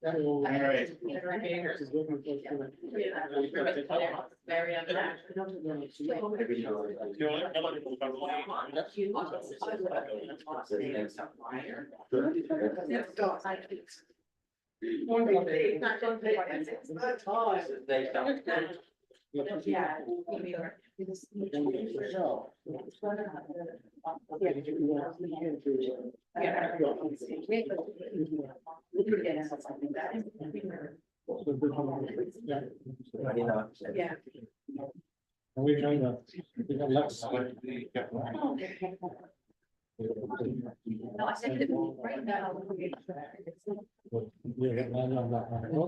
All right. Yeah. We kind of, we got less. No, I said that right now.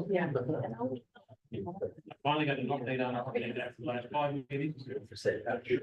Yeah. Finally got an update on our update after the last 5 meetings. Okay.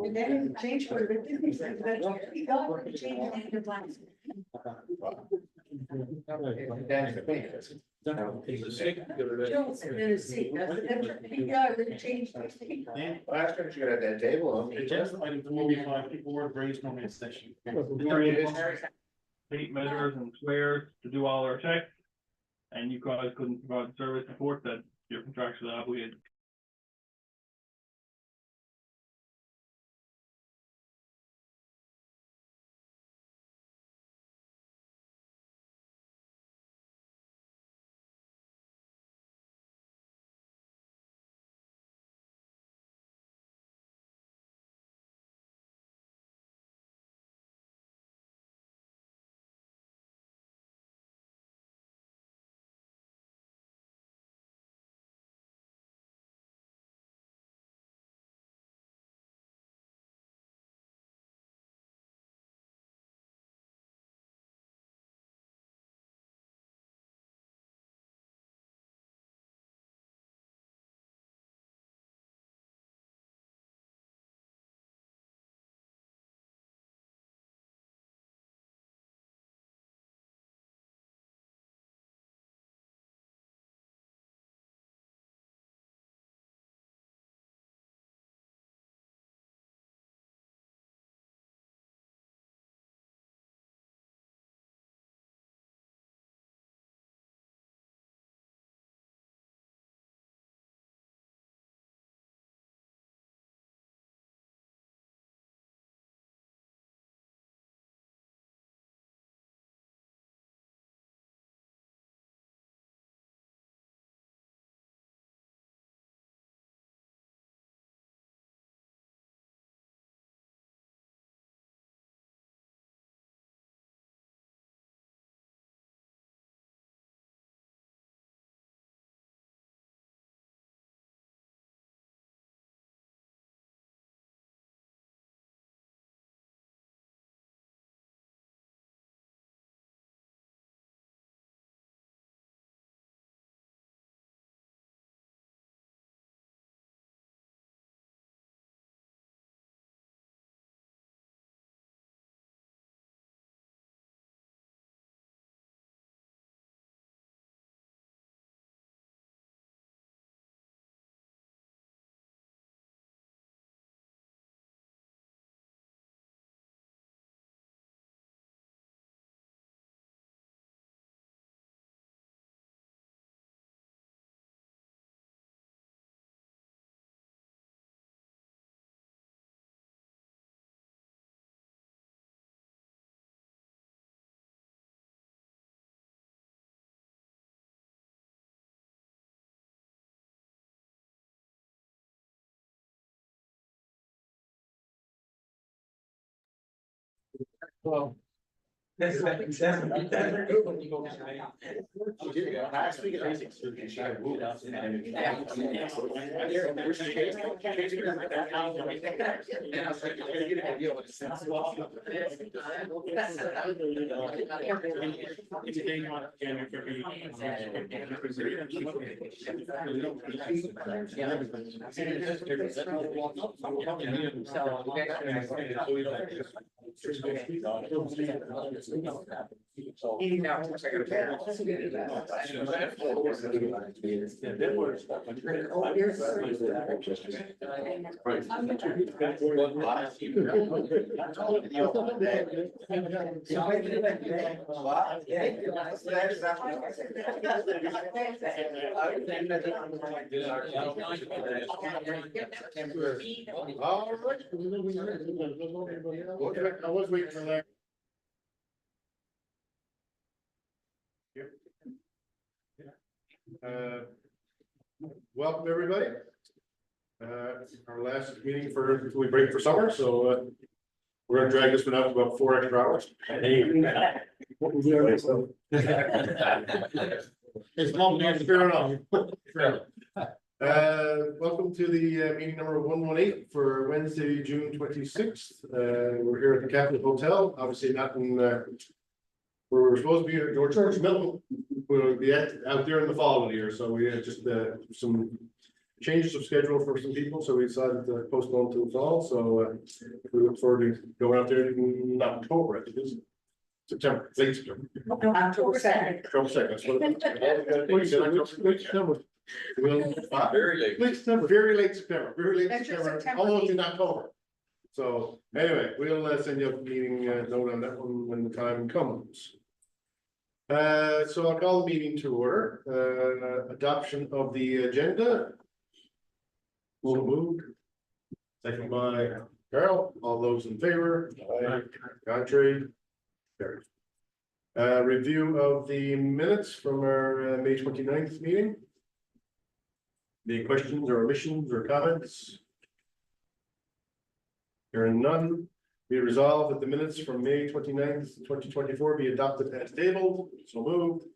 And then change for the difference. We got to change it in the last. Last time you got that table. Agenda item 4B5, board brainstorming session. Tape measures and squares to do all our checks. And you guys couldn't provide service support that you're contractually obligated Well. Last week at basic surgery, she had moved out and all right. I was waiting for that. Welcome, everybody. Our last meeting before we break for summer, so we're gonna drag this one out to about 4 extra hours. It's not fair enough. Welcome to the meeting number 118 for Wednesday, June 26th. We're here at the Capitol Hotel, obviously not in where we're supposed to be at George Milton. We'll be out there in the fall of the year, so we had just some changes of schedule for some people, so we decided to postpone to the fall. So we look forward to going out there in October, I think it is. September, late September. October 2nd. October 2nd, that's what it is. September. Very late. Late September, very late September, That's your September, September almost in meeting. October. So anyway, we'll send you a meeting note on that one when the time comes. So I'll call the meeting to order. Adoption of the agenda. So moved. Second by Carol. All those in favor? Contrary? Carried. Review of the minutes from our May 29th meeting. Any questions or omissions or comments? Hearing none, be resolved that the minutes from May 29th, 2024 be adopted as tabled. So moved.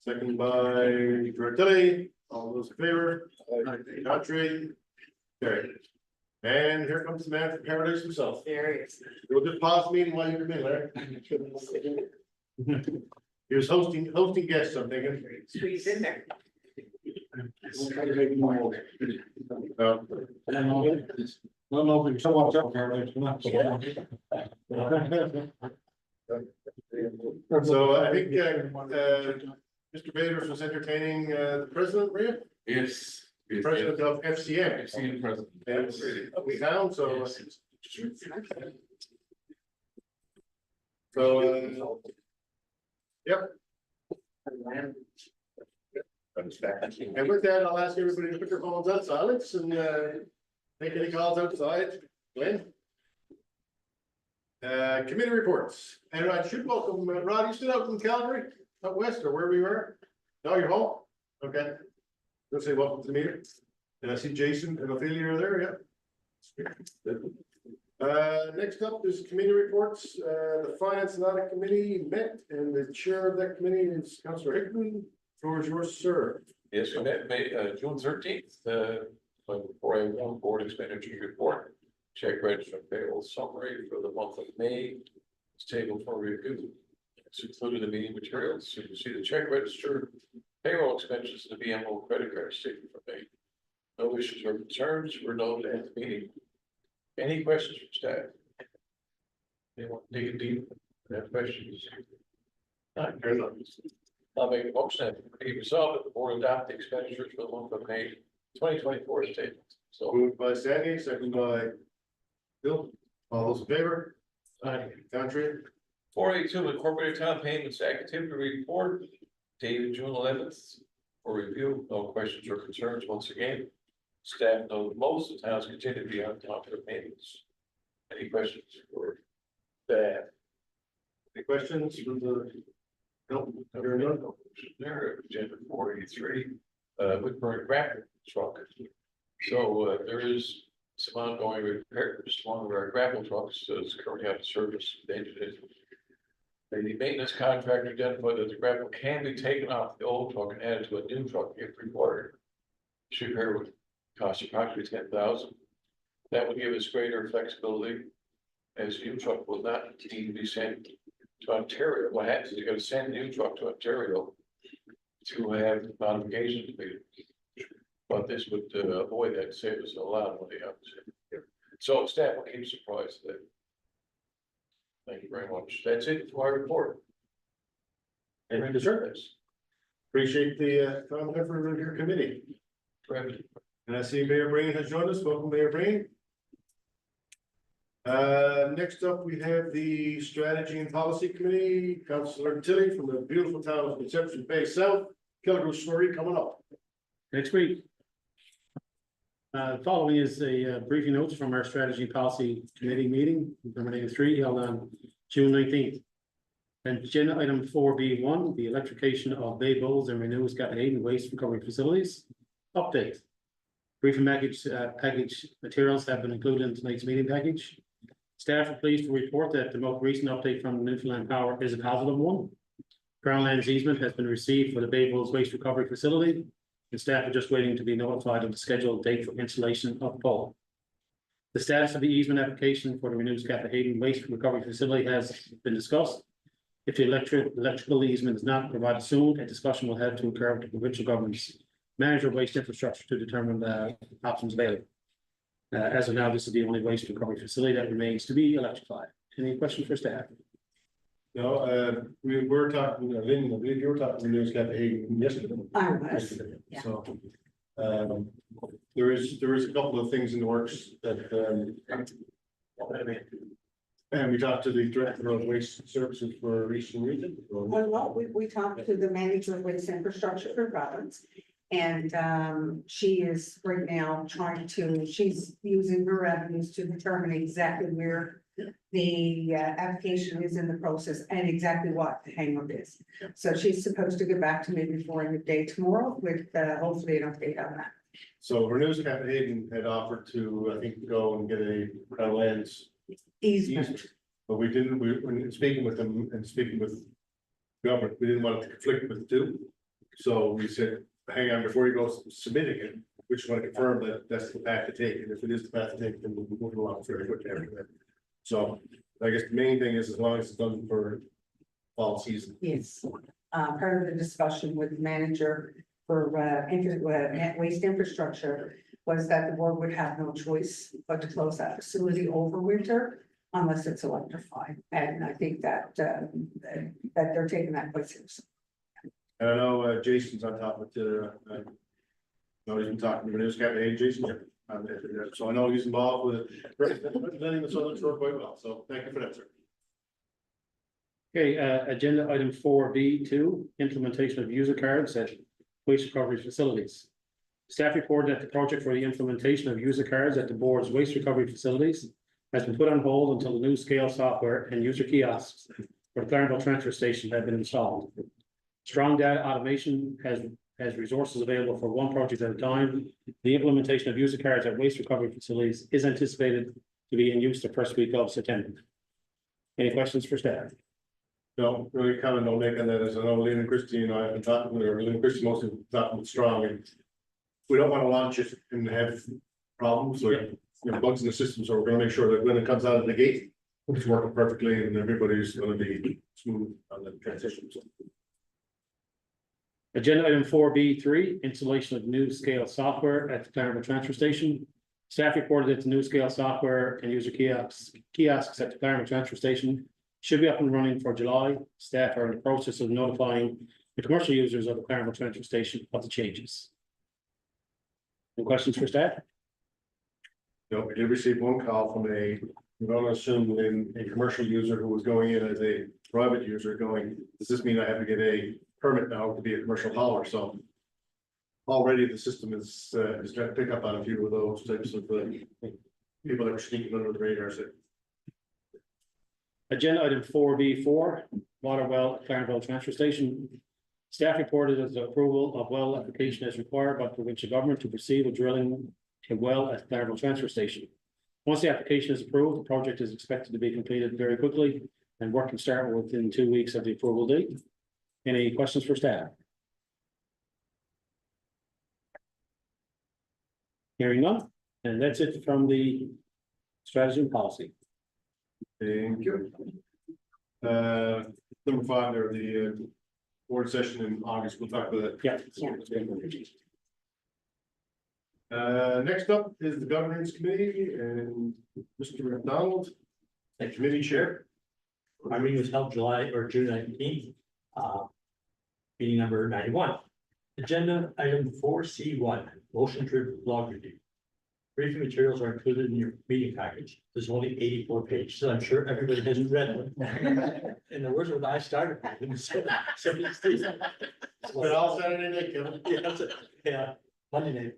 Second by Tilly. All those in favor? Contrary? Carried. And here comes the man from paradise himself. There he is. We'll just pause the meeting while you're in, Larry. He was hosting guests, I'm thinking. Squeeze in there. No, but someone's up there. So I think Mr. Bader was entertaining the president, were you? Yes. President of FCM. I've seen president. That's we found, so. So. Yep. And with that, I'll ask everybody to put their phones on silence and make any calls outside. Glenn? Committee reports, and I should welcome Rod. You still out in Calgary, out west, or wherever you are? No, you're home. Okay. Go say welcome to the meeting. And I see Jason and Ophelia are there. Yeah. Next up is committee reports. The Finance and Audit Committee met, and the chair of that committee is Councillor Hickman. Floor is yours, sir. Yes, we met June 13th, before I won board expenditure report, check register and payroll summary for the month of May. It's tabled for review. It's included in the meeting materials. So you can see the check register, payroll expenses, and the BMO credit card statement for May. No issues or concerns were noted at the meeting. Any questions from staff? Anyone dig it deep? Have questions? Not very much. I'll make a motion that be resolved that the board adopt the expenditures for the month of May 2024 statement. So Moved by Sandy, second by Bill. All those in favor? Contrary? 482 incorporated town payments activity report dated June 11th for review. No questions or concerns. Once again, staff knows most of the towns continue to be on top of their payments. Any questions for staff? Any questions from the? Nope. Hearing none. There, agenda 483, with current graphic truck. So there is some ongoing repairs. One of our grapple trucks is currently out of service. They did. The maintenance contractor identified that the grapple can be taken off the old truck and added to a new truck if required. This repair would cost approximately 10,000. That would give us greater flexibility, as the new truck will not need to be sent to Ontario. What happens is you got to send the new truck to Ontario to have modifications made. But this would avoid that, save us a lot of money, obviously. So staff will keep surprised that. Thank you very much. That's it for our report. Thank you, service. Appreciate the time and effort of your committee. And I see Mayor Brain has joined us. Welcome, Mayor Brain. Next up, we have the Strategy and Policy Committee, Councilor Tilly from the beautiful town of Conception Bay South. Killigrew story coming up next week. Following is a briefing notes from our Strategy and Policy Committee meeting, number 93, held on June 19th. And agenda item 4B1, the electrification of Bay Bowls and Renews Gapahayden waste recovery facilities. Update. Briefing package materials have been included in tonight's meeting package. Staff are pleased to report that the most recent update from Newfoundland Power is a positive one. Groundlands easement has been received for the Bay Bowls waste recovery facility, and staff are just waiting to be notified of the scheduled date for installation of pole. The status of the easement application for the Renews Gapahayden waste recovery facility has been discussed. If the electrical easement is not provided soon, a discussion will have to occur with the provincial government's manager of waste infrastructure to determine the options available. As of now, this is the only waste recovery facility that remains to be electrified. Any questions for staff? No, we were talking, Lynn, I believe you were talking to News Gapahayden yesterday. I was, Yesterday. yeah. So, there is a couple of things in the works that, and we talked to the Director of Waste Services for Eastern Region. well, we talked to the manager of waste infrastructure for province. And she is right now she's using her revenues to determine exactly where the application is in the process and exactly what the hang up is. So she's supposed to get back to me before end of day tomorrow with hopefully an update on that. So Renews Gapahayden had offered to, I think, go and get a lands Easement. but we didn't, when speaking with them and speaking with government, we didn't want it to conflict with the two. So we said, hang on, before you go submitting it, we just want to confirm that that's the path to take, and if it is the path to take, then we'll move along very quickly after that. So I guess the main thing is, as long as it's done for fall season. Yes, part of the discussion with the manager for waste infrastructure was that the board would have no choice but to close that facility over winter unless it's electrified. And I think that they're taking that quite seriously. And I know Jason's on top of the, no, he's been talking to Renews Gapahayden, Jason. So I know he's involved with representing the Southern Shore quite well, so thank you for that, sir. Okay, agenda item 4B2, implementation of user cards at waste recovery facilities. Staff reported that the project for the implementation of user cards at the board's waste recovery facilities has been put on hold until the new scale software and user kiosks for the Clarendon transfer station have been installed. Strong data automation has resources available for one project at a time. The implementation of user cards at waste recovery facilities is anticipated to be in use the first week of September. Any questions for staff? No, really kind of no make on that, as I know Lynn and Christie and I have been talking with her, Lynn and Christie mostly talking with Strong, and we don't want to launch it and have problems or bugs in the system, so we're gonna make sure that when it comes out of the gate, it's working perfectly and everybody's gonna be smooth on the transition. So. Agenda item 4B3, installation of new scale software at the Clarendon transfer station. Staff reported that the new scale software and user kiosks at the Clarendon transfer station should be up and running for July. Staff are in the process of notifying the commercial users of the Clarendon transfer station of the changes. Any questions for staff? No, we did receive one call from we're gonna assume a commercial user who was going in as a private user going, does this mean I have to get a permit now to be a commercial hauler? So already the system is trying to pick up on a few of those types of people that were sneaking under the radar. So. Agenda item 4B4, water well at Clarendon transfer station. Staff reported as the approval of well application as required by the provincial government to proceed with drilling a well at Clarendon Transfer Station. Once the application is approved, the project is expected to be completed very quickly and work can start within 2 weeks of the approval date. Any questions for staff? Hearing none, and that's it from the strategy and policy. Thank you. Number 5 there, the board session in August, we'll talk about that. Yeah. Next up is the governance committee and Mr. McDonald, the committee chair. Our meeting was held June 19th, meeting number 91. Agenda item 4C1, motion to log review. Briefing materials are included in your meeting package. There's only 84 pages, so I'm sure everybody hasn't read them. In the words of what I started. But all Saturday night, Kevin. Yeah, Monday night.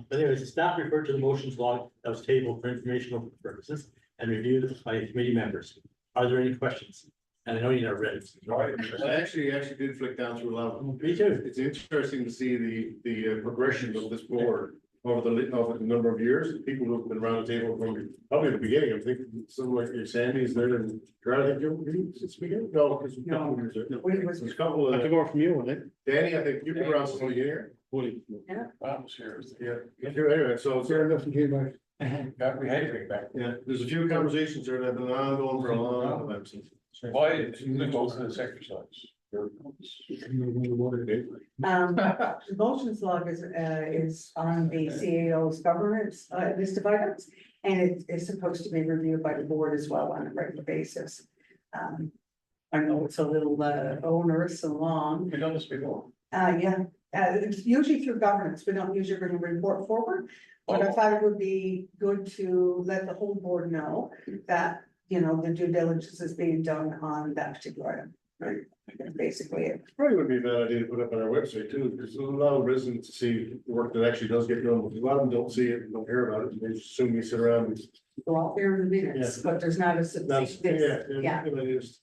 But anyways, the staff referred to the motions log that was tabled for informational purposes and reviewed by committee members. Are there any questions? And I know you never read it. I actually did flick down through a lot of them. Me too. It's interesting to see the progression of this board over the number of years. People who've been around the table from probably the beginning. I think someone like Sandy's there and Gerard, I think you since the beginning? No, because a couple of years there. There's a couple I of took over from you, wasn't it? Danny, I think you've been around since the beginning. Woody. I was here. Yeah. Anyway, so fair enough. Got me hating back. Yeah, there's a few conversations there that have been ongoing for a long time. Why didn't you go to this exercise? The motions log is on the CAO's governance list of items. And it is supposed to be reviewed by the board as well on a regular basis. I know it's a little onerous and long. We've done this before. Yeah, it's usually through governance. We don't usually bring a report forward. But I thought it would be good to let the whole board know that, you know, the due diligence is being done on that particular item. Right, basically it. Probably would be a bad idea to put up on our website too, because there's a lot of residents to see the work that actually does get done, but a lot of them don't see it and don't hear about it, and they just assume we sit around and. Go out there in the minutes, but there's not a. Yeah.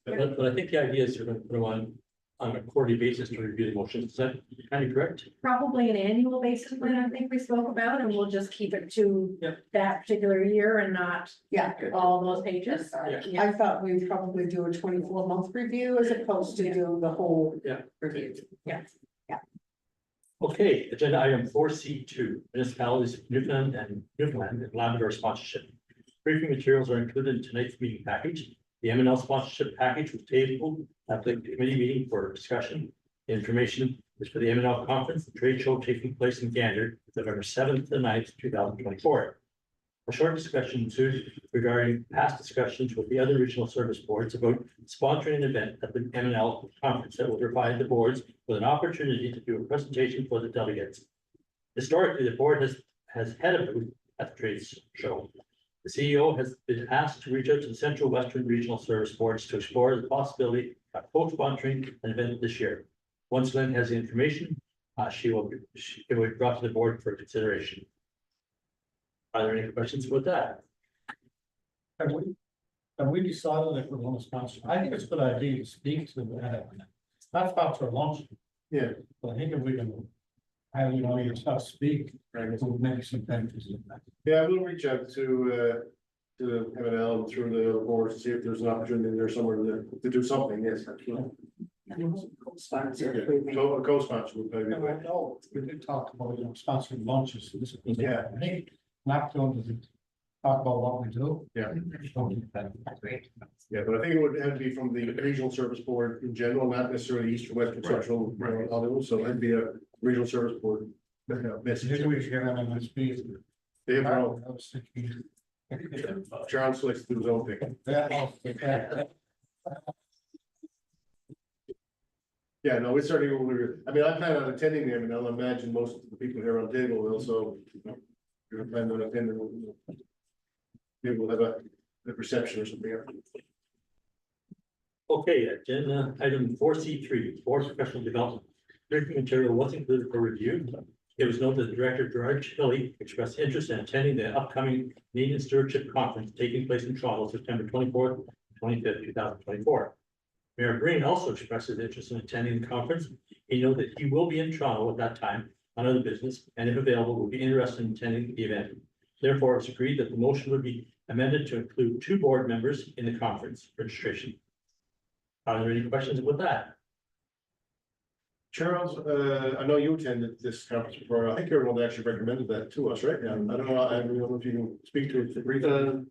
But I think the idea is you're going to put them on a quarterly basis to review the motions. Is that kind of correct? Probably an annual basis plan, I think we spoke about, and we'll just keep it to that particular year and not Yeah. all those pages. Yeah. I thought we'd probably do a 24-month review as opposed to do the whole. Yeah. Review. Yeah. Okay, agenda item 4C2, municipalities of Newfoundland and Labrador sponsorship. Briefing materials are included in tonight's meeting package. The M&L sponsorship package was tabled at the committee meeting for discussion. The information is for the M&L conference, the trade show taking place in Gander, November 7th to 9th, 2024. A short discussion ensued regarding past discussions with the other regional service boards about sponsoring an event at the M&L conference that will provide the boards with an opportunity to do a presentation for the delegates. Historically, the board has had a booth at the trade show. The CEO has been asked to reach out to the Central Western Regional Service Boards to explore the possibility of co-sponsoring an event this year. Once Lynn has the information, it will be brought to the board for consideration. Are there any questions about that? Have we decided if we're going to sponsor? I think it's a good idea to speak to that's about for lunch. Yeah. But I think if we can have, you know, yourself speak, right, it will make some benefits in that. Yeah, we'll reach out to the M&L through the board to see if there's an opportunity there somewhere to do something, yes. Absolutely. Co-sponsor. A co-sponsor would probably be good. No, we did talk about, you know, sponsoring lunches. Yeah. I think not going to talk about what we do. Yeah. Great. Yeah, but I think it would have to be from the regional service board in general, not necessarily east or west or central, so it'd be a regional service board. Message. Maybe we should get them in speed. They have their own. I was thinking. John selects to do his own thing. Yeah, no, we certainly will. I mean, I plan on attending them, and I'll imagine most of the people here on the table will also. You're planning on attending. Maybe we'll have a reception or something. Okay, agenda item 4C3, board professional development. Briefing material was included for review. It was noted that Director George Hilly expressed interest in attending the upcoming Canadian Stewardship Conference taking place in Toronto, September 24th, 25th, 2024. Mayor Green also expressed his interest in attending the conference. He noted that he will be in Toronto at that time on other business, and if available, would be interested in attending the event. Therefore, it's agreed that the motion would be amended to include 2 board members in the conference registration. Are there any questions with that? Charles, I know you attended this conference before. I think everyone actually recommended that to us, right? And I don't know, I don't know if you can speak to it briefly.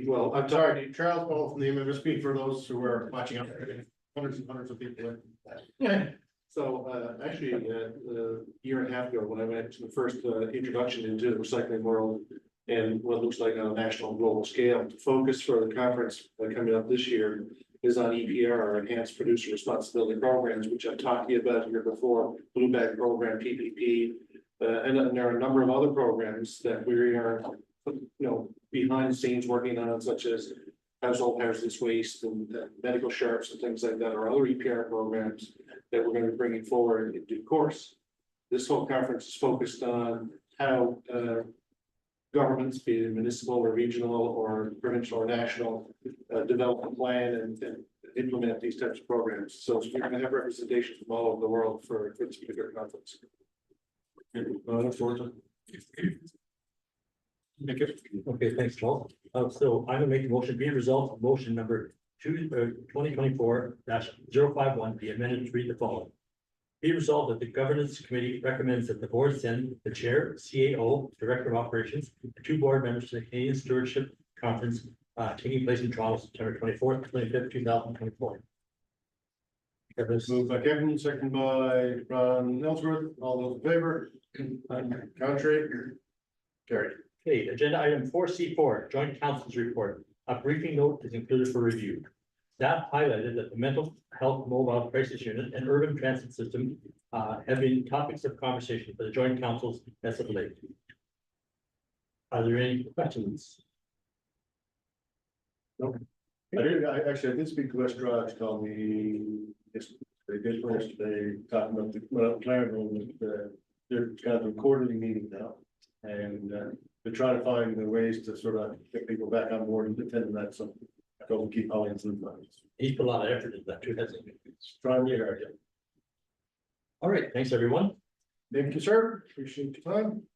Well, I'm sorry, Charles Ball from the MMSP for those who are watching out. Hundreds and hundreds of people. Yeah. So, actually, a year and a half ago, when I went to the first introduction into the recycling world and what looks like on a national and global scale, the focus for the conference coming up this year is on EPR, or Enhanced Producer Responsibility Programs, which I've talked to you about here before, Blue Bag Program, PPP. And then there are a number of other programs that we are, behind the scenes working on, such as household hazardous waste and medical sharps and things like that, or other EPR programs that we're going to be bringing forward in due course. This whole conference is focused on how governments, be it municipal or regional or provincial or national, develop a plan and implement these types of programs. So we're going to have representation from all over the world for this particular conference. Okay, thanks, Paul. So I'm gonna make the motion, be resolved, motion number 2024-051 be amended to read the following. Be resolved that the governance committee recommends that the board send the chair, CAO, director of operations, and 2 board members to the Canadian Stewardship Conference taking place in Toronto, September 24th, 25th, 2024. Moved by Kevin, second by Ron Ellsworth. All those in favor? Contrary? Carried. Okay, agenda item 4C4, joint council's report. A briefing note is included for review. Staff highlighted that the mental health mobile crisis unit and urban transit system have been topics of conversation for the joint councils as of late. Are there any questions? I did speak to West Drive, told me, yes, they did yesterday, talking about the, Clarendon, they're kind of a quarterly meeting now. And they're trying to find the ways to sort of get people back on board and attend that, so I don't keep calling it through. He's put a lot of effort into that too, hasn't he? Trying to get hard. All right, thanks, everyone. Thank you, sir. Appreciate your time.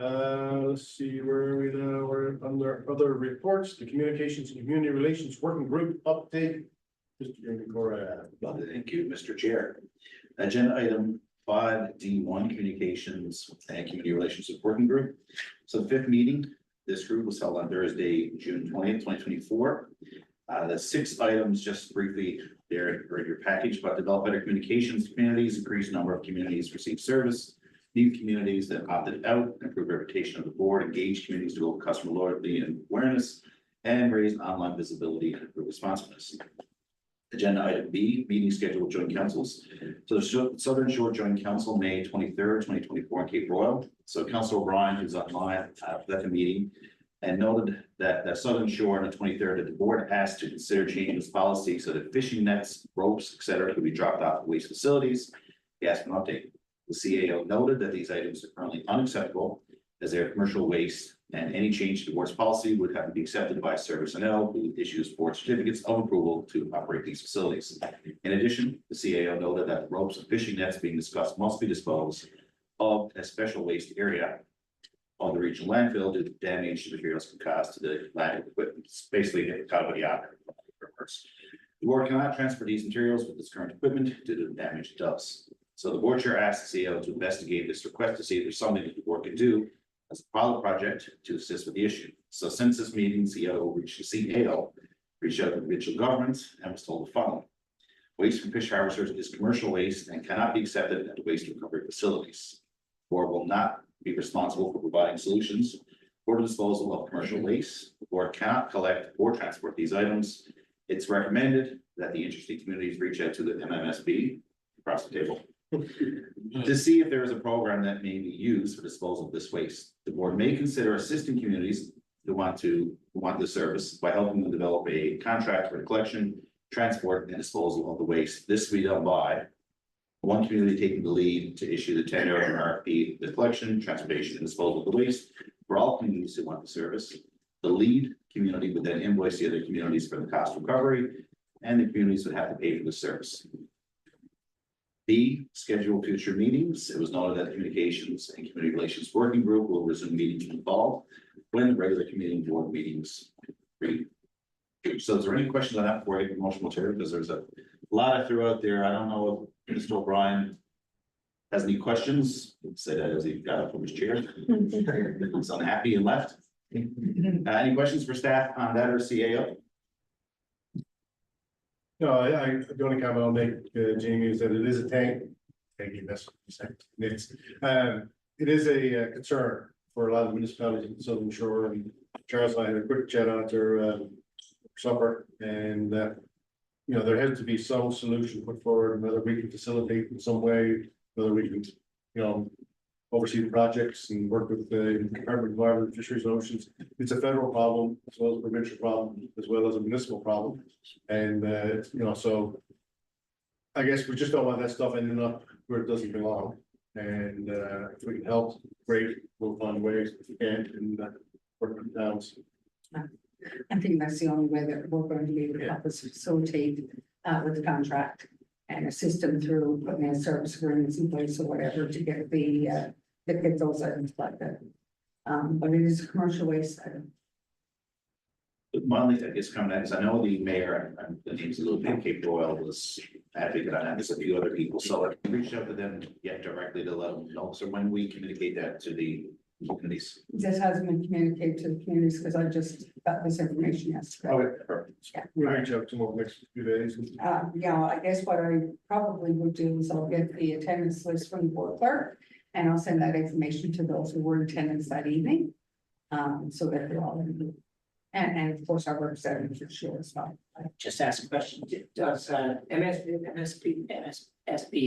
Let's see, where are we now? We're under other reports, the Communications and Community Relations Working Group update. Mr. Corrad. Thank you, Mr. Chair. Agenda item 5D1, Communications and Community Relations Working Group. So the 5th meeting, this group was held on Thursday, June 20th, 2024. The 6 items, just briefly, they're in your package, but develop better communications communities, increase number of communities receive service, new communities that opted out, improve reputation of the board, engage communities to build customer loyalty and awareness, and raise online visibility and improve responsiveness. Agenda item B, meeting schedule with joint councils. So the Southern Shore Joint Council, May 23rd, 2024 in Cape Royal. So Councilor O'Brien, who's online for that meeting, and noted that Southern Shore on the 23rd, that the board asked to consider changing its policy so that fishing nets, ropes, etc., could be dropped off at waste facilities. He asked for an update. The CAO noted that these items are currently unacceptable as they are commercial waste, and any change to the board's policy would have to be accepted by ServiceNL, who issues board certificates of approval to operate these facilities. In addition, the CAO noted that ropes and fishing nets being discussed must be disposed of a special waste area of the regional landfill due to damage materials can cause to the landfill equipment. It's basically a cut of the yard. The board cannot transfer these materials with its current equipment due to the damage it does. So the board chair asked the CAO to investigate this request to see if there's something that the board can do as a pilot project to assist with the issue. So since this meeting, CAO reached out to provincial governments and was told the following. Waste from fish harvesters is commercial waste and cannot be accepted at the waste recovery facilities. The board will not be responsible for providing solutions for the disposal of commercial waste. The board cannot collect or transport these items. It's recommended that the interested communities reach out to the MMSB across the table to see if there is a program that may be used for disposal of this waste. The board may consider assisting communities who want the service by helping them develop a contract for the collection, transport, and disposal of the waste. This will be done by one community taking the lead to issue the tender and RFP, the collection, transportation, and disposal of the waste for all communities who want the service. The lead community would then invoice the other communities for the cost recovery, and the communities would have to pay for the service. B, schedule future meetings. It was noted that the Communications and Community Relations Working Group will resume meetings in the fall when the regular committee and board meetings read. So is there any questions on that before I get the motion material? Because there's a lot of throughout there. I don't know if Mr. O'Brien has any questions. Say that as he got up from his chair. He's unhappy and left. Any questions for staff on that or CAO? No, the only comment I'll make, Jamie, is that it is a tank. Thank you, that's what you said. It is a concern for a lot of municipalities in the Southern Shore, and Charles and I had a quick chat after supper, and you know, there has to be some solution put forward, whether we can facilitate in some way, whether we can, you know, oversee the projects and work with the Department of Environment, Fisheries and Oceans. It's a federal problem as well as a provincial problem, as well as a municipal problem. And, you know, so I guess we just don't want that stuff ending up where it doesn't belong. And if we can help, great, we'll find ways if we can and work with the towns. I think that's the only way that we're going to be able to help us facilitate with the contract and assist them through putting in service agreements in place or whatever to get get those items like that. But it is a commercial waste item. My only, I guess, coming at is I know the mayor, the name's a little bit, Cape Royal was advocate on that, there's a few other people, so I reached out to them yet directly to let them know, so when we communicate that to the communities. This hasn't been communicated to the communities because I just got this information yesterday. Okay, perfect. Yeah. We'll reach out to them over the next few days. Yeah, I guess what I probably would do is I'll get the attendance list from the board clerk. And I'll send that information to those who were in attendance that evening. So that they're all in. And of course, our representative for sure as well. Just ask a question, does MSP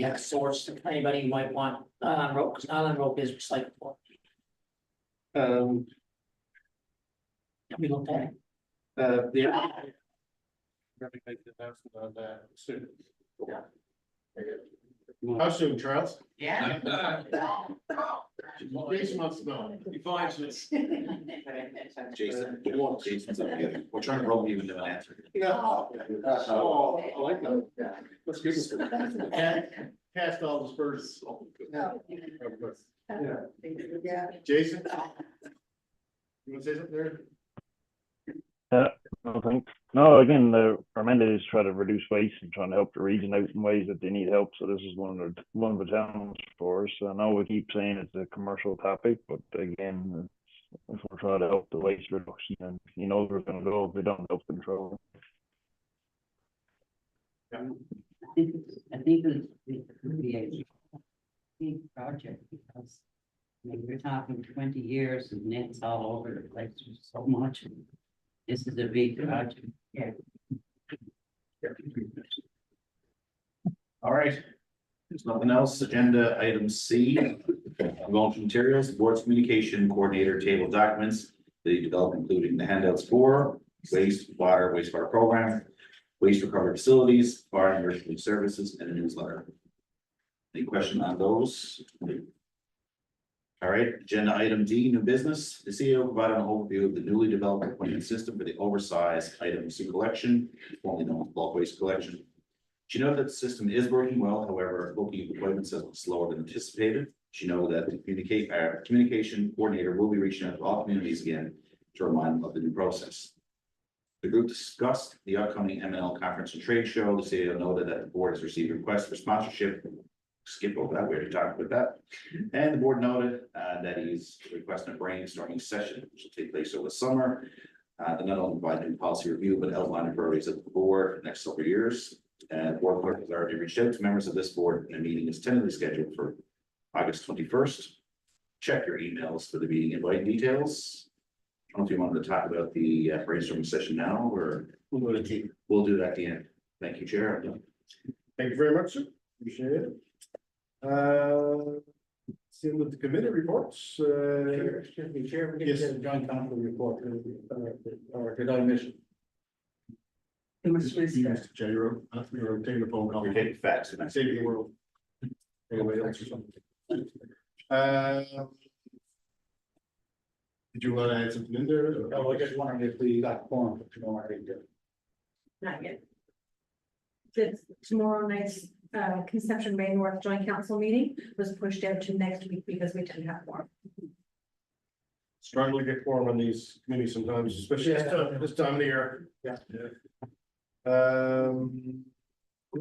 have sourced if anybody who might want Island Road, because Island Road is recyclable. Can we look at it? Yeah. Probably make the announcement on that soon. How soon, Charles? Yeah. Next month's no. Jason's up here. We're trying to roll you into an answer. No. Oh, I like that. Yeah. Let's give it. Cast all the spurs. Yeah. Yeah. Jason? You want to say something there? I think, no, again, our mandate is try to reduce waste and trying to help the region out in ways that they need help. So this is one of the challenges for us. I know we keep saying it's a commercial topic, but again, if we're trying to help the waste reduction, and you know we're going to go if we don't help control. I think it could be a big project because we're talking 20 years and it's all over the place. There's so much. This is a big project. Yeah. All right. There's nothing else. Agenda item C. Going to materials, board's communication coordinator table documents. They develop including the handouts for wastewater program, waste recovery facilities, fire and emergency services, and a newsletter. Any question on those? All right, agenda item D, new business. The CEO provided an overview of the newly developed appointment system for the oversized items collection, formerly known as bulk waste collection. She noted that the system is working well, however, booking of appointments has been slower than anticipated. She noted that the communication coordinator will be reaching out to all communities again to remind them of the new process. The group discussed the upcoming ML conference and trade show. The CEO noted that the board has received requests for sponsorship. Skip over that, we already talked about that. And the board noted that he's requesting a brainstorming session, which will take place over the summer. To not only provide new policy review, but outline the priorities of the board for the next several years. And board clerk has already reached out to members of this board, and a meeting is tentatively scheduled for August 21st. Check your emails for the meeting invite details. I don't know if you wanted to talk about the brainstorming session now, or we'll do that at the end. Thank you, Chair. Thank you very much, sir. Appreciate it. Seeing with the committee reports, Excuse me, Chair, we get Yes. the joint council report, or did I miss it? It was just, Mr. J. You're taking a phone call. You're taking facts tonight. Saving the world. Anybody else or something? Did you want to add something in there? or- Oh, I just wondering if we got form for tomorrow. Not yet. It's tomorrow night's Conception Bay North Joint Council meeting was pushed out to next week because we didn't have more. Struggle to get quorum on these committees sometimes, especially this time of the year. Yeah.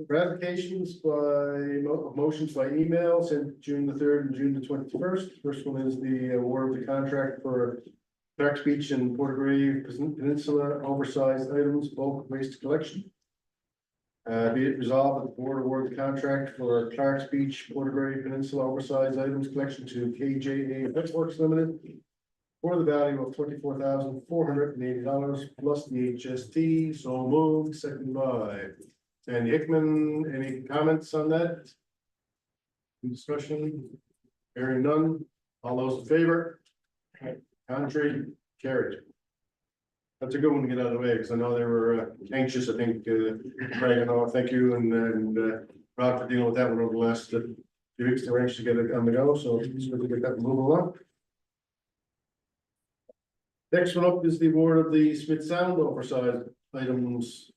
Ratifications by motions by email sent June the 3rd and June the 21st. First one is the award of the contract for Clark's Beach and Portergrave Peninsula oversized items bulk waste collection. Be it resolved that the board award the contract for Clark's Beach, Portergrave Peninsula oversized items collection to KJA Networks Limited for the value of $24,480 plus the HST. So moved, second by Sandy Hickman. Any comments on that? Any discussion? Hearing none. All those in favor? Contrary, carried. That's a good one to get out of the way, because I know they were anxious, I think, Craig, I know, thank you, and Rob for dealing with that one over the last few weeks. They were anxious to get it on the go, so it's good to get that moving along. Next one up is the award of the Smith Sound oversized items,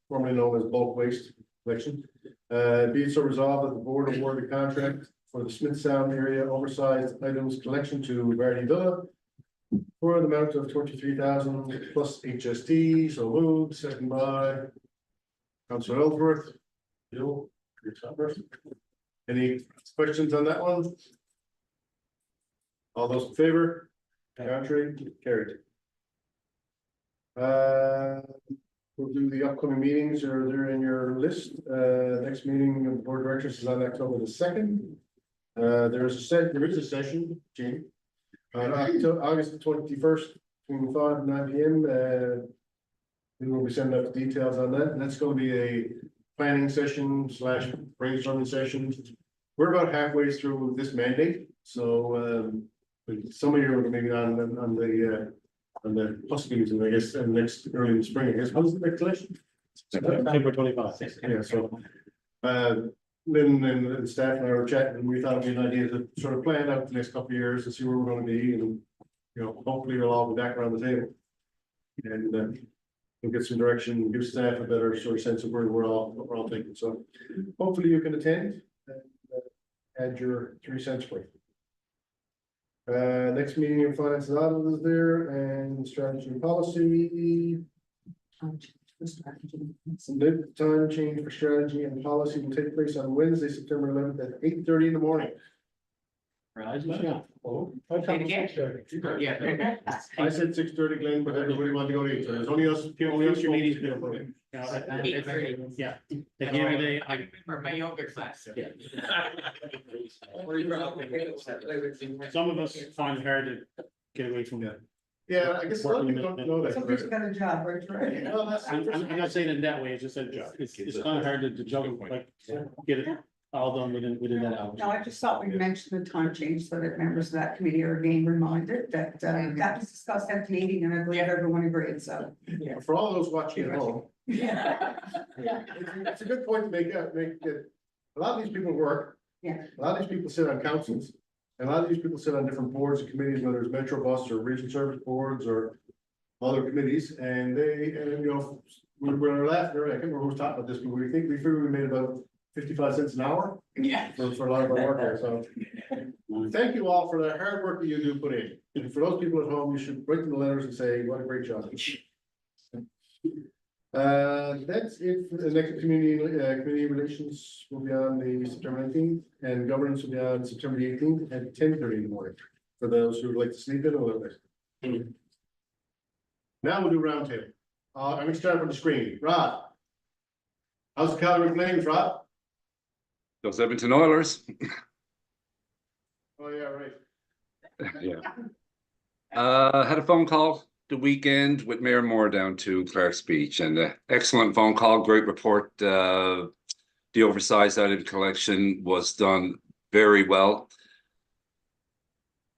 formerly known as bulk waste collection. Be it so resolved that the board award the contract for the Smith Sound area oversized items collection to Verdi Villa for the amount of 23,000 plus HST. So moved, second by Councilor Ellsworth. Bill, your first. Any questions on that one? All those in favor? Contrary, carried. We'll do the upcoming meetings, or they're in your list. Next meeting of the board of directors is on October the 2nd. There is a session, Gene, on August the 21st between 5 and 9 p.m. We will be sending out the details on that, and that's going to be a planning session / brainstorming session. We're about halfway through this mandate, so some of you are maybe on the plus meeting, I guess, and next early in the spring, I guess. How's the next election? September 25. Yeah, so Lynn and staff and I were chatting, and we thought it'd be an idea to sort of plan out the next couple of years and see where we're going to be, and hopefully we'll all be back around the table. And we'll get some direction, give staff a better sort of sense of where we're all thinking. So hopefully you can attend and add your 3 cents for it. Next meeting of finance and audit is there, and strategy and policy. Mid time change for strategy and policy will take place on Wednesday, September 11th at 8:30 in the morning. Right, Yeah. I said 6:30, Glenn, but everybody wanted to go to 8, so there's only us. Your meeting's here. Yeah. At the end of the day, For my yoga class. Yeah. Some of us find it hard to get away from that. Yeah, I guess a lot of people don't know that. Somebody's got a job, right? Well, that's- I'm not saying it that way, it's just that it's kind of hard to juggle, like, get it all done within that hour. No, I just thought we mentioned the time change so that members of that committee are again reminded that that was discussed at the meeting, and I believe everyone agreed, so. For all those watching at home, Yeah. it's a good point to make it. A lot of these people work. Yeah. A lot of these people sit on councils, and a lot of these people sit on different boards and committees, whether it's Metro Bus or Region Service Boards or other committees, and we're laughing, I can't remember who was talking about this, but we figured we made about 55 cents an hour. Yeah. For a lot of our work there, so. Thank you all for the hard work that you do put in, and for those people at home, you should write them the letters and say, what a great job. That's it for the next community relations will be on the September 19th, and governance will be on September 18th at 10:30 in the morning. For those who would like to sleep in a little bit. Now we'll do roundtable. I'm gonna start from the screen. Rob. How's the Calgary Flames, Rob? Those Edmonton Oilers. Oh, yeah, right. Yeah. Had a phone call the weekend with Mayor Moore down to Clark's Beach, and excellent phone call, great report. The oversized item collection was done very well.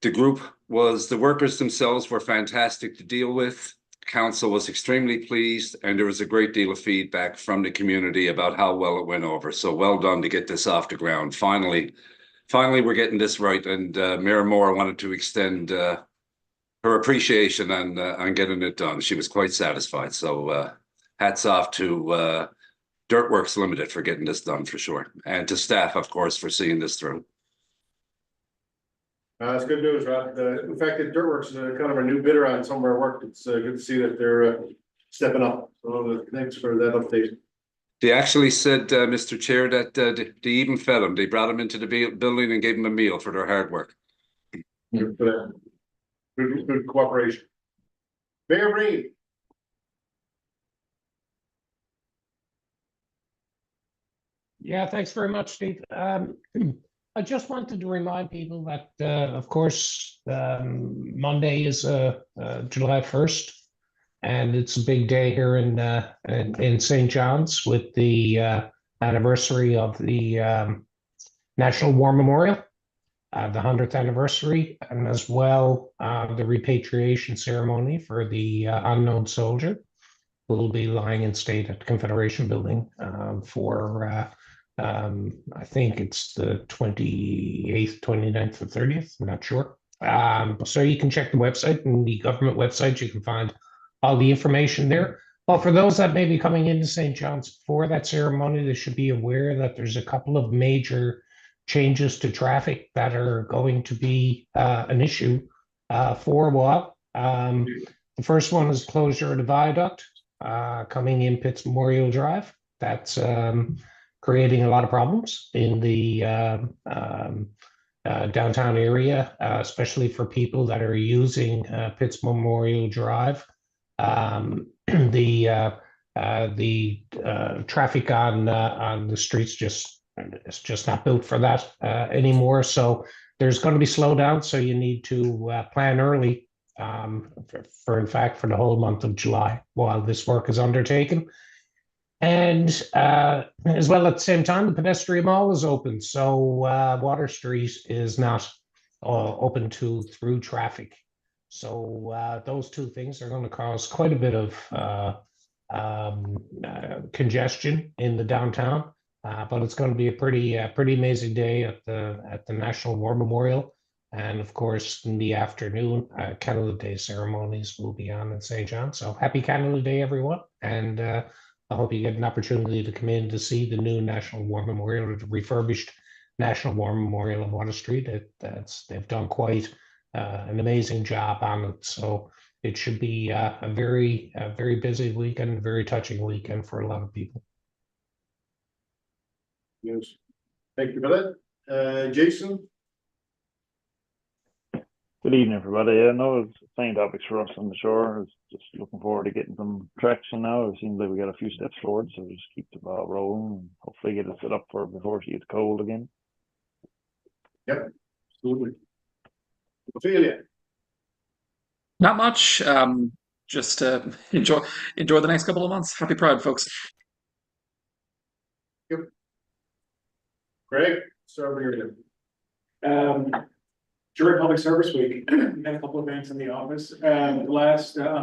The workers themselves were fantastic to deal with. Council was extremely pleased, and there was a great deal of feedback from the community about how well it went over. So well done to get this off the ground. Finally, we're getting this right, and Mayor Moore wanted to extend her appreciation on getting it done. She was quite satisfied. So hats off to Dirtworks Limited for getting this done for sure, and to staff, of course, for seeing this through. It's good news, Rob. In fact, the Dirtworks is kind of a new bidder on some of our work. It's good to see that they're stepping up. So thanks for that update. They actually said, Mr. Chair, that they even fed him. They brought him into the building and gave him a meal for their hard work. Good for that. Good cooperation. Mayor Breen. Yeah, thanks very much, Steve. I just wanted to remind people that, of course, Monday is July 1st, and it's a big day here in St. John's with the anniversary of the National War Memorial, the 100th anniversary, and as well the repatriation ceremony for the unknown soldier who will be lying in state at the Confederation Building for I think it's the 28th, 29th, or 30th, I'm not sure. So you can check the website, and the government website, you can find all the information there. But for those that may be coming into St. John's for that ceremony, they should be aware that there's a couple of major changes to traffic that are going to be an issue for a while. The first one is closure of the viaduct coming in Pitts Memorial Drive. That's creating a lot of problems in the downtown area, especially for people that are using Pitts Memorial Drive. The traffic on the streets it's just not built for that anymore. So there's going to be slowdown. So you need to plan early in fact, for the whole month of July while this work is undertaken. And as well, at the same time, the pedestrian mall is open. So Water Street is not open to through traffic. So those two things are going to cause quite a bit of congestion in the downtown. But it's going to be a pretty amazing day at the National War Memorial. And of course, in the afternoon, Canada Day ceremonies will be on in St. John. So happy Canada Day, everyone. And I hope you get an opportunity to come in to see the new National War Memorial, or the refurbished National War Memorial on Water Street. They've done quite an amazing job on it. So it should be a very busy weekend, very touching weekend for a lot of people. Yes. Thank you for that. Jason? Good evening, everybody. I know it's the same topics for us on the shore. It's just looking forward to getting some traction now. It seems like we got a few steps forward, so we'll just keep the ball rolling and hopefully get it set up for before she gets cold again. Yep, absolutely. Ophelia? Not much. Just enjoy the next couple of months. Happy Pride, folks. Yep. Greg, start with your During Public Service Week, we had a couple of events in the office. On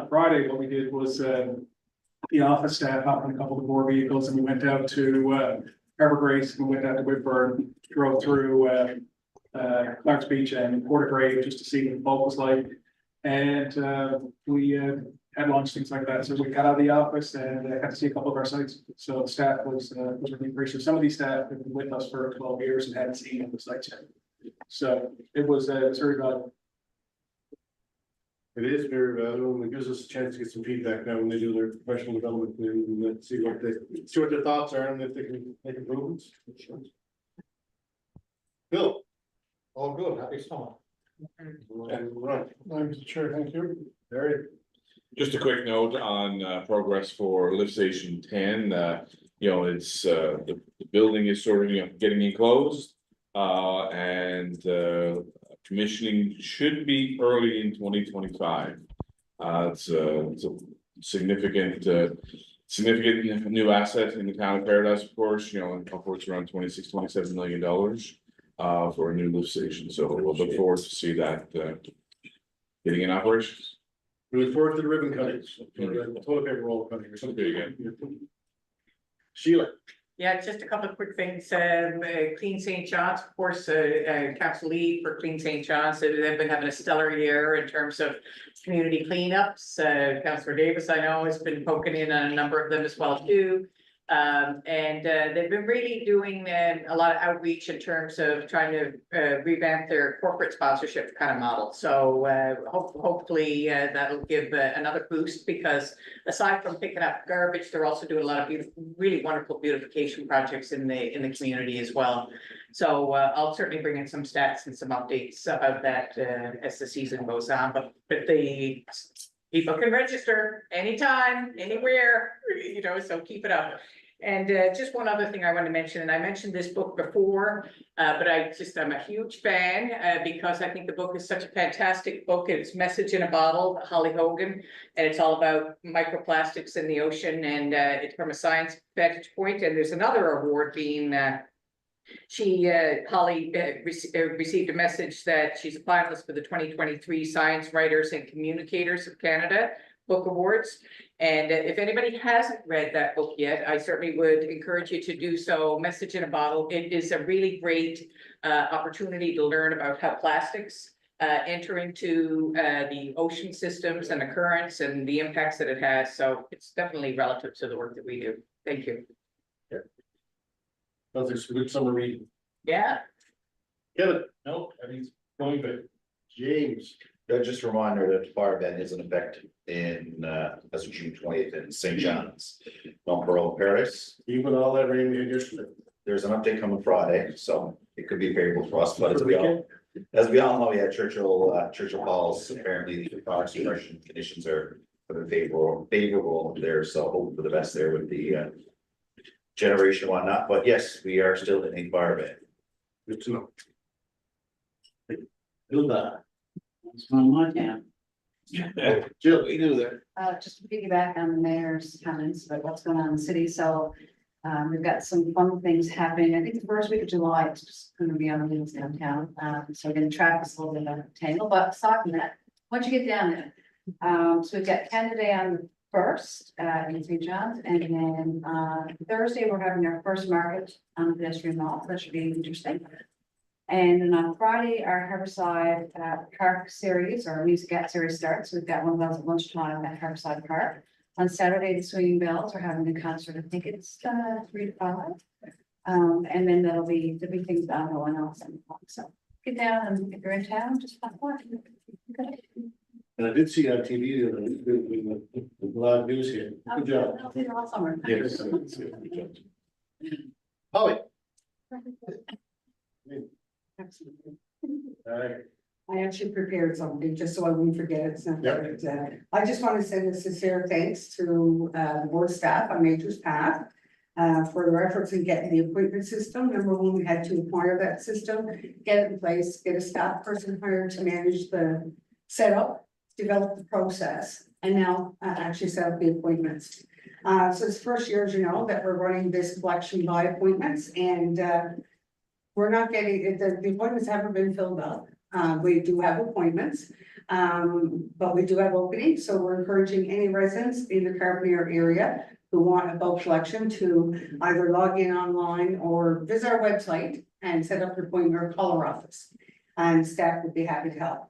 Friday, what we did was the office staff hopped in a couple of board vehicles, and we went out to Harbour Grace, and we went out to Whitburn, drove through Clark's Beach and Portagrave just to see what the bulk was like. And we had lunch, things like that. So we got out of the office and got to see a couple of our sites. So the staff was really appreciative. Some of these staff have been with us for 12 years and hadn't seen the sites yet. So it was very valuable. It is very valuable, and it gives us a chance to get some feedback now when they do their professional development and see what their thoughts are and if they can make improvements. Bill? All good, happy summer. And right. Mr. Chair, thank you. Very. Just a quick note on progress for lift station 10. It's the building is sort of getting enclosed. And commissioning should be early in 2025. It's a significant new asset in the town of Paradise, of course, upwards around $27 million for a new lift station. So we'll look forward to see that getting in operation. We look forward to the ribbon cuttings, the toilet paper roll cutting or something. Sheila? Yeah, just a couple of quick things. Clean St. John's, of course, council lead for Clean St. John's. So they've been having a stellar year in terms of community cleanups. Councillor Davis, I know, has been poking in on a number of them as well too. They've been really doing a lot of outreach in terms of trying to revamp their corporate sponsorship kind of model. So hopefully that'll give another boost, because aside from picking up garbage, they're also doing a lot of really wonderful beautification projects in the community as well. So I'll certainly bring in some stats and some updates about that as the season goes on. But the people can register anytime, anywhere, you know, so keep it up. And just one other thing I want to mention, and I mentioned this book before, but I'm a huge fan because I think the book is such a fantastic book. It's Message in a Bottle, Holly Hogan, and it's all about microplastics in the ocean, and it's from a science vantage point. And there's another award being Holly received a message that she's a finalist for the 2023 Science Writers and Communicators of Canada Book Awards. And if anybody hasn't read that book yet, I certainly would encourage you to do so. Message in a Bottle. It is a really great opportunity to learn about how plastics enter into the ocean systems and the currents and the impacts that it has. So it's definitely relative to the work that we do. Thank you. Sounds like some good summer reading. Yeah. Kevin? Nope, everything's going good. James? Just a reminder that the fire ban is in effect as of June 20th in St. John's, Mount Pearl, Paris. Even all that rain we had yesterday. There's an update coming Friday, so it could be favorable for us, but as we all know, yeah, Churchill Falls, apparently the fire suppression conditions are favorable there, so hope for the best there with the generation and whatnot, but yes, we are still in a fire ban. Good to know. What's going on now? Jill, what you do there? Just to piggyback on the mayor's comments about what's going on in the city, so we've got some fun things happening. I think the first week of July, it's just gonna be on the news downtown, so again, traffic's a little bit of a tangle, but aside from that, once you get down there, so we've got Canada Day on the first in St. John's, and then Thursday, we're having our first market on the pedestrian mall. That should be interesting. And then on Friday, our Harborside Park series, or music act series starts. We've got one of those at lunchtime at Harborside Park. On Saturday, the Swinging Bells are having a concert. I think it's 3 to 5. And then there'll be things going on. So get down, and if you're in town, just pop by. And I did see on TV the other week, with a lot of news here. Good job. I'll be there all summer. Yes. Holly? All right. I actually prepared something just so I wouldn't forget it. I just want to send a sincere thanks to the board staff on Major's Path for their efforts in getting the appointment system. Number one, we had to acquire that system, get it in place, get a staff person hired to manage the setup, develop the process, and now actually set up the appointments. So it's first year, as you know, that we're running this collection by appointments, and we're not getting, the appointments haven't been filled up. We do have appointments, but we do have openings, so we're encouraging any residents in the Carbonear area who want a bulk collection to either log in online or visit our website and set up an appointment or call our office. And staff would be happy to help.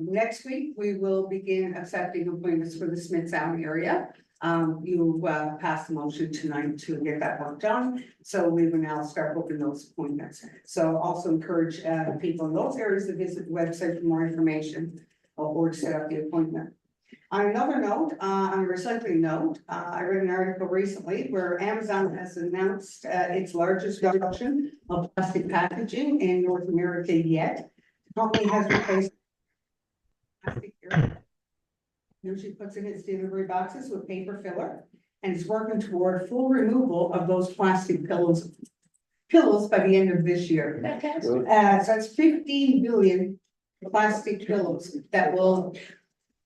Next week, we will begin accepting appointments for the Smith Sound area. You passed the motion tonight to get that work done, so we will now start booking those appointments. So also encourage people in those areas to visit the website for more information or to set up the appointment. On another note, on a recycling note, I read an article recently where Amazon has announced its largest reduction of plastic packaging in North America yet. The company has replaced plastic usually puts in its delivery boxes with paper filler, and is working toward full removal of those plastic pillows by the end of this year. So it's 15 billion plastic pillows that will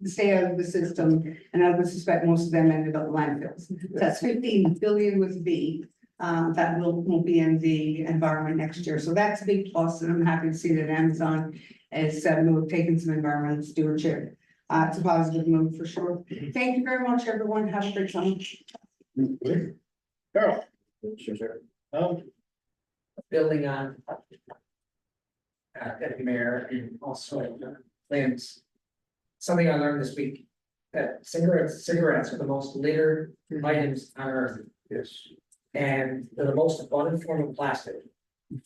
stay out of the system, and I would suspect most of them ended up landfills. So that's 15 billion with a B. That won't be in the environment next year. So that's a big plus, and I'm happy to see that Amazon is taking some environmental stewardship. It's a positive move for sure. Thank you very much, everyone. Have a great summer. Carol? Building on Deputy Mayor and also Lynn's. Something I learned this week, that cigarettes are the most littered items on earth. Yes. And they're the most abundant form of plastic.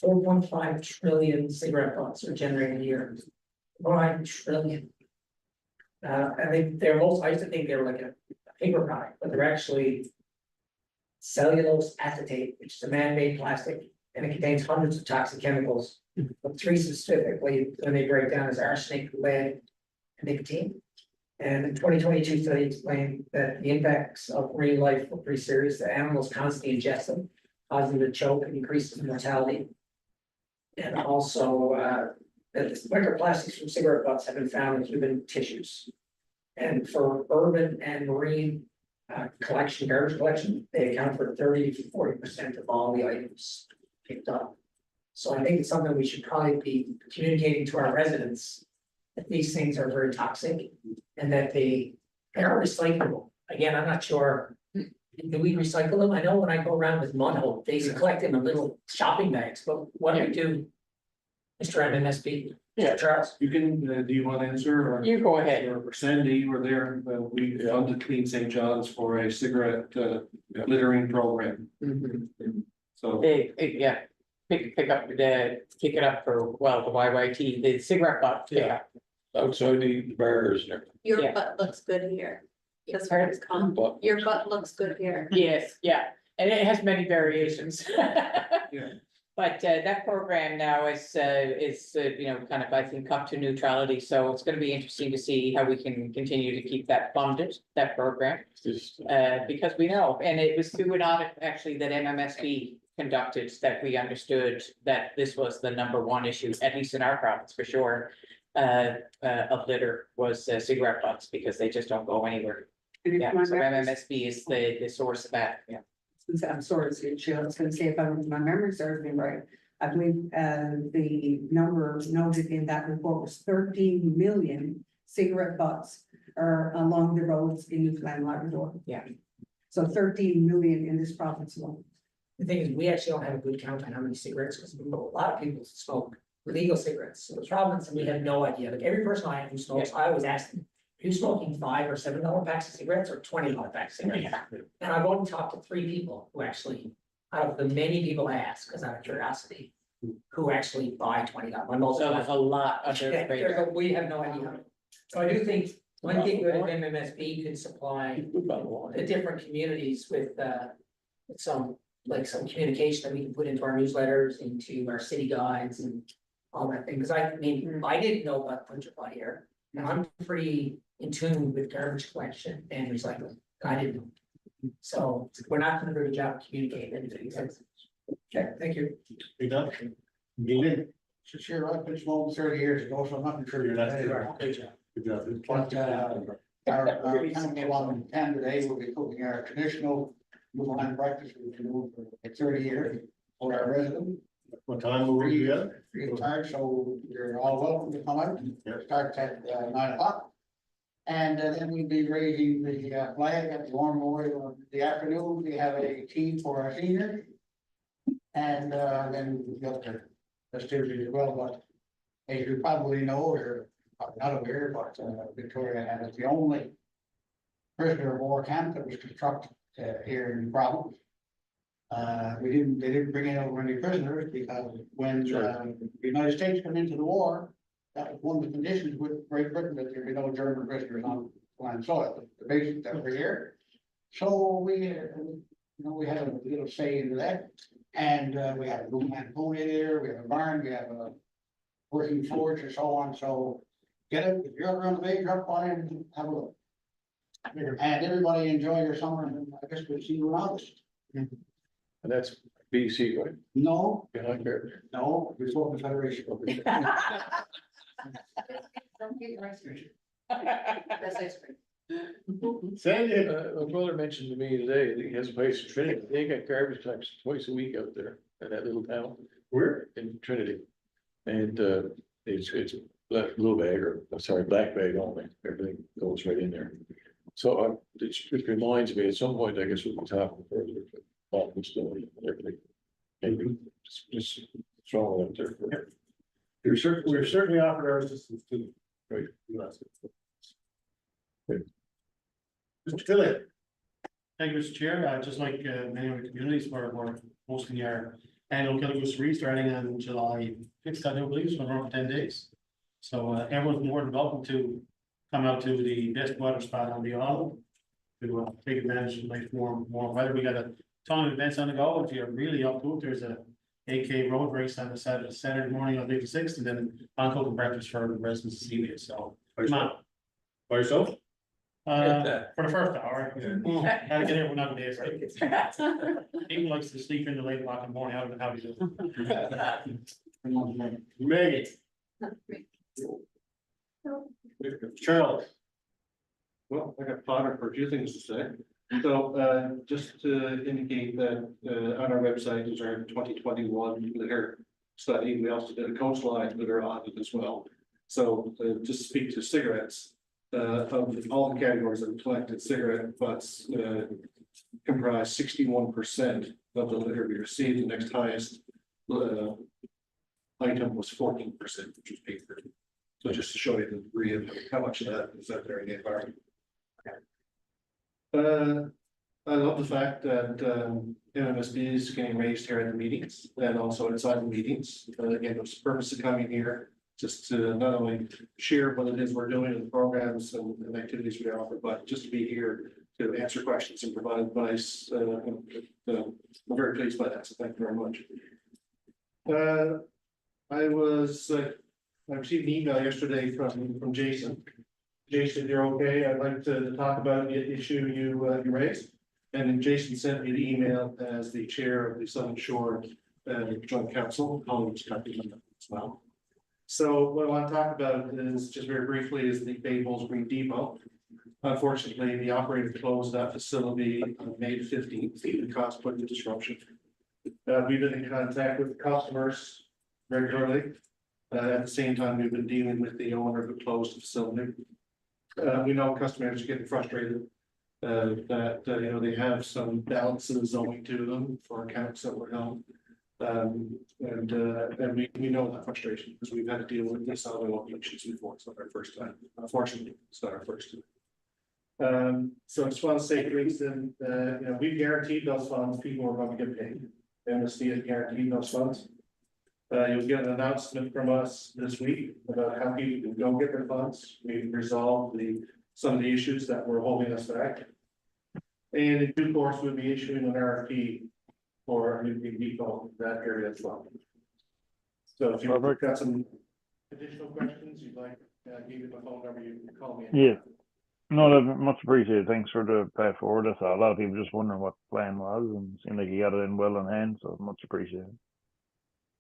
4.5 trillion cigarette butts are generated a year. 5 trillion. I think I used to think they were like a paper product, but they're actually cellulose acetate, which is a man-made plastic, and it contains hundreds of toxic chemicals. But 3 specifically, when they break down, is arsenic, lead, and nicotine. And the 2022 study explained that the impacts of marine life were pretty serious. The animals constantly ingest them, causing them to choke and increases mortality. And also, microplastics from cigarette butts have been found in human tissues. And for urban and marine garbage collection, they account for 30 to 40% of all the items picked up. So I think it's something we should probably be communicating to our residents, that these things are very toxic and that they are recyclable. Again, I'm not sure, do we recycle them? I know when I go around with mud hole, they collect them in little shopping bags, but what do we do? Mr. MMSP? Yeah, Charles? You can, do you want to answer? Or You go ahead. or Sandy, you were there, we funded Clean St. John's for a cigarette littering program. So. Yeah, pick it up for, well, the YYT, the cigarette butt, yeah. Outside the bars and everything. Your Yeah. butt looks good here. Just Pardon? for his comment. But Your butt looks good here. Yes, yeah, and it has many variations. Yeah. But that program now is you know, kind of, I think, up to neutrality, so it's gonna be interesting to see how we can continue to keep that funded, that program. just, Because we know, and it was through an audit actually that MMSB conducted, that we understood that this was the #1 issue, at least in our province for sure. Of litter was cigarette butts, because they just don't go anywhere. Yeah, so MMSB is the source of that, yeah. I'm sorry, I was gonna say, if my memory serves me right, I believe, the number noted in that report was 13 million cigarette butts are along the roads in Newfoundland and Labrador. Yeah. So 13 million in this province alone. The thing is, we actually don't have a good count on how many cigarettes, because a lot of people smoke legal cigarettes. So the problem is, we have no idea. Like every person I know who smokes, I always ask them, are you smoking $5 or $7 packs of cigarettes or $20 packs of cigarettes? And I've only talked to 3 people who actually, out of the many people I ask, because out of curiosity, who actually buy $20. My most. So there's a lot of Yeah, we have no idea. So I do think one thing that MMSB could supply the different communities with some communication that we can put into our newsletters, into our city guides and all that thing, because I mean, I didn't know about Puncher Pot here, and I'm pretty in tune with garbage collection and recycling. I didn't know. So we're not doing a very good job of communicating anything. Okay, thank you. You done? Sure, I've been smoking 30 years ago, so I'm not sure you're that. Good job. Good job. But, our council on hand today will be cooking our traditional Newfoundland breakfast, we've been doing for like 30 years for our residents. What time will we be at? Free of charge, so you're all welcome to come out. It starts at 9 o'clock. And then we'll be raising the flag at the War Memorial in the afternoon. We have a tea for our seniors. And then we've got the festivities as well, but as you probably know, or not aware, but Victoria had the only prisoner of war camp that was constructed here in the province. They didn't bring in over any prisoners because when the United States went into the war, that was one of the conditions with Great Britain, that there be no German prisoners on land soil, the basics that were here. So we had a little say into that. And we have a Newfoundland pony there, we have a barn, we have a working forge and so on, so get it, if you're around the bay, drop by and have a look. And everybody enjoy your summer, and I guess we'll see you in August. and that's BC, right? No, Behind there. no, we're talking Federation. That's ice cream. Sandy, my brother mentioned to me today that he has a place in Trinity. They got garbage trucks twice a week out there in that little town. Where? In Trinity. And it's blue bag black bag only. Everything goes right in there. So it just reminds me at some point, I guess we'll be talking further about this story and everything. Maybe just throw it out there. We've certainly offered our assistance to. Right. Mr. Philip. Thank you, Mr. Chair. Just like many other communities, we're hosting our annual Killigoose Re starting on July 5th, I do believe, so we're around 10 days. So everyone's more than welcome to come out to the best water spot on the island to take advantage of nice warm weather. We got a ton of events on the go. If you're really up to it, there's a 8K road race on the Saturday morning on the 6th, and then on and breakfast for the residents of Celia. So come on. By yourself? For the first hour. Gotta get everyone out of there. People likes to sleep in the late o'clock in the morning. I don't know how to do it. Megan. Charles. Well, I got fodder for a few things to say. So, just to indicate that, on our website is our 2021 litter study. We also did a coastline litter audit as well. So, just speak to cigarettes, of all the categories that we collected, cigarette butts, comprise 61% of the litter we received. The next highest, item was 14%, which was paper. So just to show you the degree of how much of that is out there in the environment. I love the fact that MMSB is getting raised here at the meetings and also inside the meetings. Again, the purpose of coming here, just to not only share what it is we're doing in the programs and activities we offer, but just to be here to answer questions and provide advice. I'm very pleased by that, so thank you very much. I received an email yesterday from Jason. Jason, you're okay? I'd like to talk about the issue you raised. And then Jason sent me the email as the chair of the Southern Shore Joint Council, Collins County as well. So what I want to talk about is just very briefly is the Bay Bulls Green Depot. Unfortunately, the operator closed that facility on May 15th, the cost put the disruption. We've been in contact with customers regularly. At the same time, we've been dealing with the owner who closed the facility. We know customers are getting frustrated. That you know, they have some balances owing to them for accounts that were held. And we know that frustration because we've had to deal with this other locations before. It's not our first time. Unfortunately, it's not our first time. So I just want to say, for instance, you know, we've guaranteed those funds. People are going to get paid. MSD has guaranteed those funds. You'll get an announcement from us this week about how people can go get their funds. We've resolved some of the issues that were holding us back. And in due course, we'll be issuing an RFP for a new depot in that area as well. So if you've got some additional questions, you'd like, give me my phone number, you can call me. Yeah. No, that's much appreciated. Thanks for the path forward. That's all. A lot of people just wondering what the plan was, and it seemed like you got it in well in hand, so much appreciated.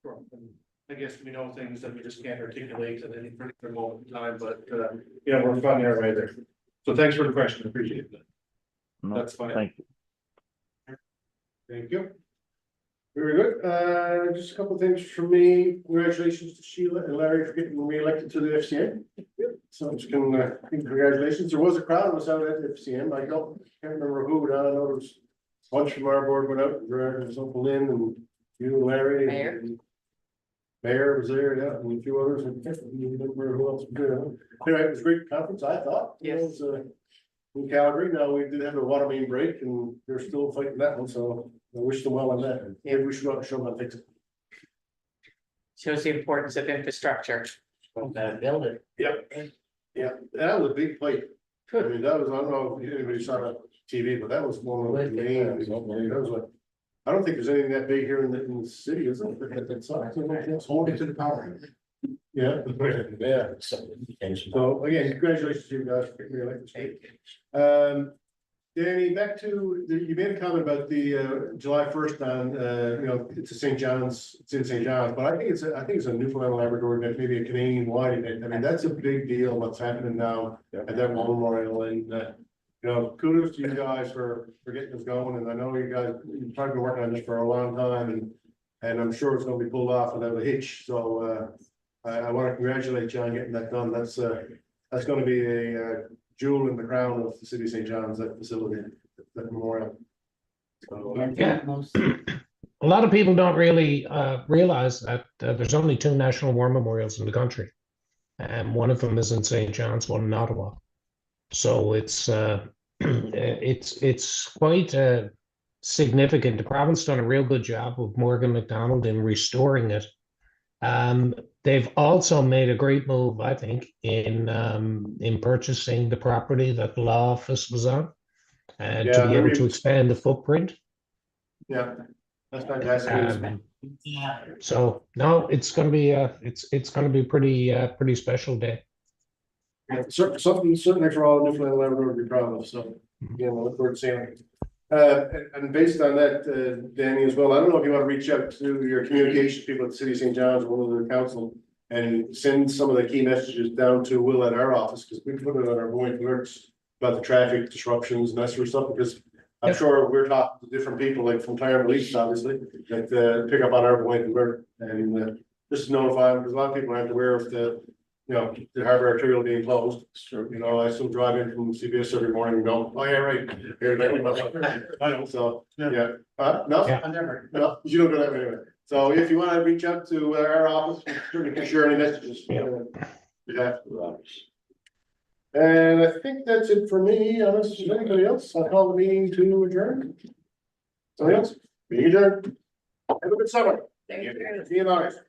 Sure. And I guess we know things that we just can't articulate at any particular moment in time, but yeah, we're finding our way there. So thanks for the question. I appreciate that. No, that's fine. Thank you. Thank you. Very good. Just a couple of things from me. Congratulations to Sheila and Larry for getting re-elected to the FCA. So I'm just gonna congratulations. There was a crowd that was out at the FCM. I can't remember who, but I know there was a bunch from our board went out. There was Uncle Lynn and you and Larry. Mayor. And Mayor was there, yeah, and a few others. I can't remember who else was there. Anyway, it was a great conference, I thought. Yes. It was, in Calgary. Now, we did have a water main break and they're still fighting that one, so I wish them well on that. Maybe we should go out and show them how to fix it. Shows the importance of infrastructure. Build it. Yep. Yeah, that was a big pipe. I mean, that was, I don't know if anybody saw that TV, but that was one of the main, that was like, I don't think there's anything that big here in the city, is it? That's holding to the power. Yeah. Yeah. So again, congratulations to you guys for getting reelected. Danny, back to, you made a comment about the July 1st on, you know, it's a St. John's, it's in St. John's, but I think it's a Newfoundland Labrador event, maybe a Canadian wide event. I mean, that's a big deal what's happening now at that memorial, and you know, kudos to you guys for getting this going. And I know you guys, you've probably been working on this for a long time, and I'm sure it's gonna be pulled off without a hitch. So I want to congratulate you on getting that done. That's gonna be a jewel in the crown of the city of St. John's, that facility, that memorial. So, Yeah. A lot of people don't really realize that there's only 2 national war memorials in the country. And one of them is in St. John's, one in Ottawa. So it's it's quite significant. The province done a real good job with Morgan McDonald in restoring it. They've also made a great move, I think, in purchasing the property that the law office was on, to Yeah, be able maybe- to expand the footprint. Yeah, that's fantastic. So no, it's going to be it's going to be pretty special day. Yeah, something certainly for all Newfoundland and Labrador to be proud of, so, yeah, we'll look forward to seeing it. And based on that, Danny, as well, I don't know if you want to reach out to your communications people at the City of St. John's, or one of the council, and send some of the key messages down to Will at our office, because we put it on our going alerts about the traffic disruptions and that sort of stuff, because I'm sure we're talking to different people, like from Tire Police, obviously, that pick up on our going alert, and just to notify them, because a lot of people aren't aware of the the harbor arterial being closed. So, I still drive in from CBS every morning and go, oh, yeah, right. I know, so, yeah. No, I never, no, you don't go that way anyway. So if you want to reach out to our office, we certainly can share any messages. Yeah. And I think that's it for me, unless there's anybody else, I'll call the meeting to adjourn. Somebody else? Meeting adjourned. Have a good summer. Thank you. See you later.